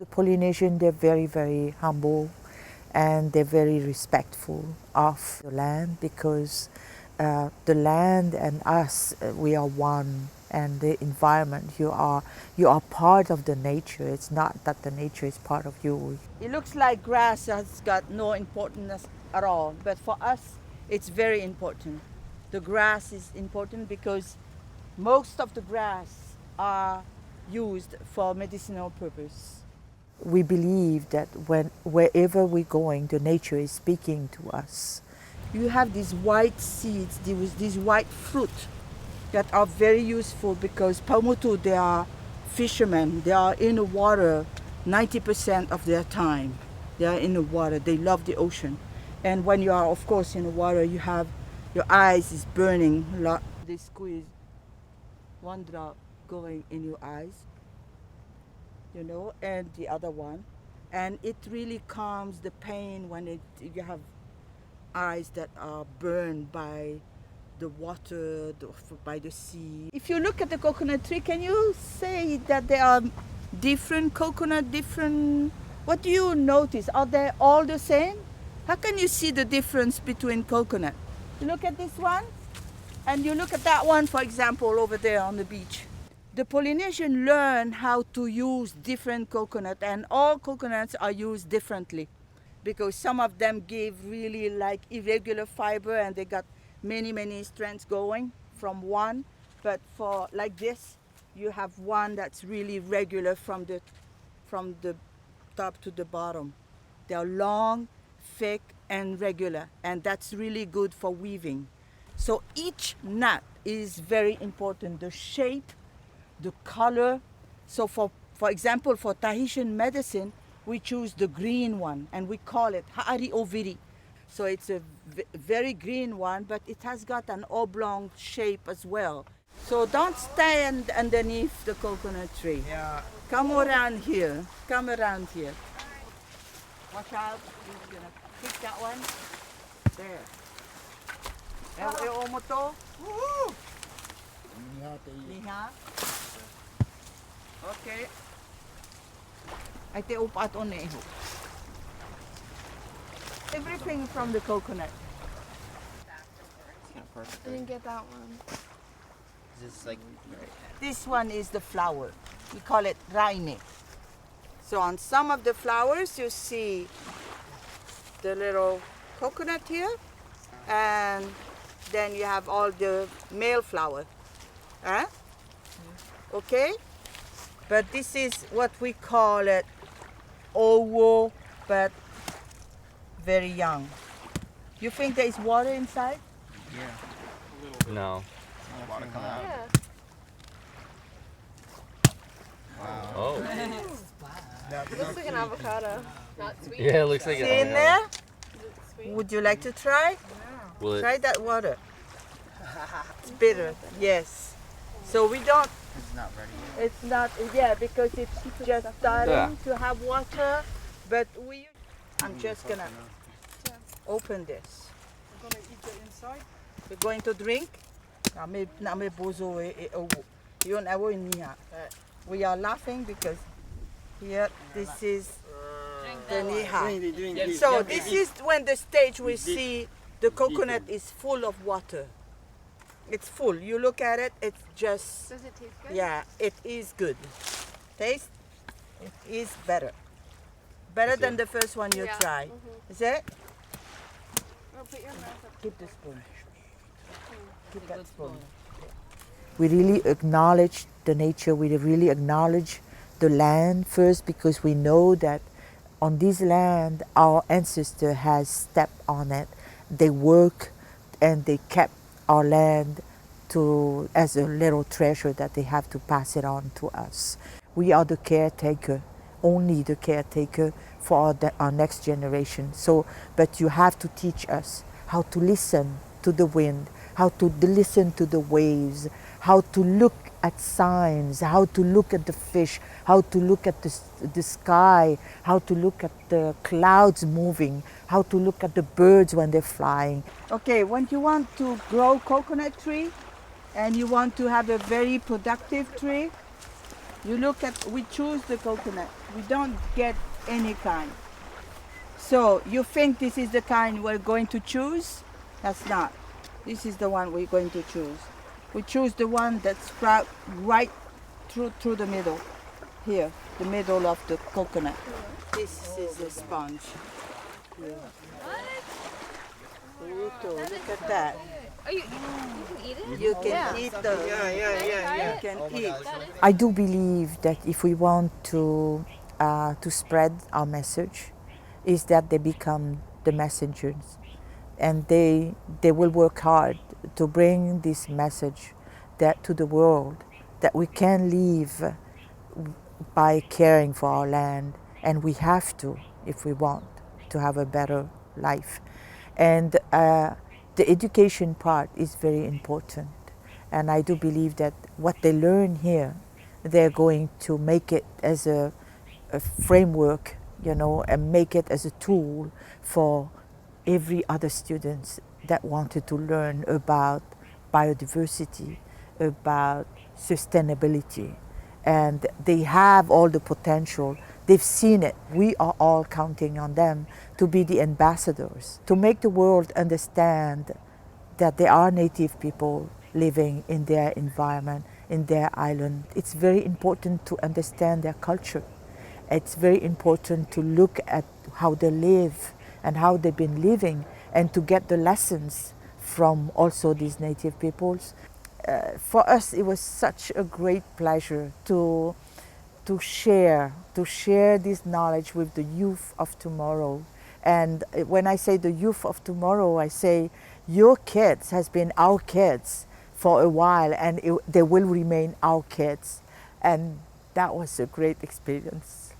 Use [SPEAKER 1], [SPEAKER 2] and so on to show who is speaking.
[SPEAKER 1] The Polynesian, they're very, very humble and they're very respectful of the land because the land and us, we are one, and the environment, you are part of the nature. It's not that the nature is part of you.
[SPEAKER 2] It looks like grass has got no importance at all, but for us, it's very important. The grass is important because most of the grass are used for medicinal purpose.
[SPEAKER 1] We believe that wherever we're going, the nature is speaking to us.
[SPEAKER 2] You have these white seeds, these white fruit that are very useful because Paumotu, they are fishermen. They are in the water 90% of their time. They are in the water. They love the ocean. And when you are, of course, in the water, you have your eyes is burning a lot. They squeeze one drop going in your eyes, you know, and the other one. And it really calms the pain when you have eyes that are burned by the water, by the sea. If you look at the coconut tree, can you say that there are different coconut, what do you notice? Are they all the same? How can you see the difference between coconut? You look at this one, and you look at that one, for example, over there on the beach. The Polynesian learn how to use different coconut, and all coconuts are used differently because some of them give really like irregular fiber and they got many strands going from one. But for like this, you have one that's really regular from the top to the bottom. They are long, thick, and regular, and that's really good for weaving. So each knot is very important. The shape, the color. So for example, for Tahitian medicine, we choose the green one and we call it Ha'ari Oviri. So it's a very green one, but it has got an oblong shape as well. So don't stand underneath the coconut tree.
[SPEAKER 3] Yeah.
[SPEAKER 2] Come around here. Come around here. Watch out. You're gonna pick that one. There. E o moto. Liha. Okay. Ay te upat on eh. Everything from the coconut.
[SPEAKER 3] It's not perfect.
[SPEAKER 4] I didn't get that one.
[SPEAKER 3] Is this like
[SPEAKER 2] This one is the flower. We call it raine. So on some of the flowers you see the little coconut here, and then you have all the male flower. Huh? Okay? But this is what we call it owo, but very young. You think there is water inside?
[SPEAKER 3] yeah?
[SPEAKER 5] No.
[SPEAKER 3] Water come out.
[SPEAKER 4] Yeah.
[SPEAKER 3] Wow.
[SPEAKER 5] Oh.
[SPEAKER 4] It looks like an avocado. Not sweet.
[SPEAKER 5] Yeah, it looks like
[SPEAKER 2] See
[SPEAKER 5] it.
[SPEAKER 2] in there?
[SPEAKER 4] Is it sweet?
[SPEAKER 2] Would you like to try?
[SPEAKER 5] Will
[SPEAKER 2] Try
[SPEAKER 5] it?
[SPEAKER 2] that water. It's bitter, yes. So we don't,
[SPEAKER 3] It's not ready yet.
[SPEAKER 2] it's not, yeah, because it's just starting
[SPEAKER 5] Yeah.
[SPEAKER 2] to have water, but I'm just gonna open this.
[SPEAKER 6] We're gonna eat the inside.
[SPEAKER 2] We're going to drink. We are laughing because here, this is the niha. So this is when the stage we see the coconut is full of water. It's full. You look at it, it's just,
[SPEAKER 4] Does it taste good?
[SPEAKER 2] yeah, it is good. Taste? It is better. Better than the first one you
[SPEAKER 4] Yeah.
[SPEAKER 2] tried.
[SPEAKER 4] Mhm.
[SPEAKER 2] Is it?
[SPEAKER 4] Oh, put your mouth up.
[SPEAKER 2] Keep the spoon. Keep that spoon.
[SPEAKER 1] We really acknowledge the nature, we really acknowledge the land first because we know that on this land our ancestor has stepped on it. They work and they kept our land as a little treasure that they have to pass it on to us. We are the caretaker, only the caretaker for our next generation. So, but you have to teach us how to listen to the wind, how to listen to the waves, how to look at signs, how to look at the fish, how to look at the sky, how to look at the clouds moving, how to look at the birds when they're flying.
[SPEAKER 2] Okay, when you want to grow coconut tree and you want to have a very productive tree, You look at, we choose the coconut. We don't get any kind. So you think this is the kind we're going to choose? That's not. This is the one we're going to choose. We choose the one that sprout right through the middle. Here, the middle of the coconut. This is a sponge. Here. Look at that.
[SPEAKER 4] You can eat it?
[SPEAKER 2] You can eat the.
[SPEAKER 3] Yeah.
[SPEAKER 2] You can eat.
[SPEAKER 1] I do believe that if we want to spread our message, is that they become the messengers, and they will work hard to bring this message that to the world, that we can live by caring for our land, and we have to if we want to have a better life. And the education part is very important, and I do believe that what they learn here, they're going to make it as a framework, you know, and make it as a tool for every other students that wanted to learn about biodiversity, about sustainability, and they have all the potential. They've seen it. We are all counting on them to be the ambassadors, to make the world understand that there are native people living in their environment, in their island. It's very important to understand their culture. It's very important to look at how they live and how they've been living, and to get the lessons from also these native peoples. For us, it was such a great pleasure to share this knowledge with the youth of tomorrow. And when I say the youth of tomorrow, I say your kids has been our kids for a while, and they will remain our kids. And that was a great experience.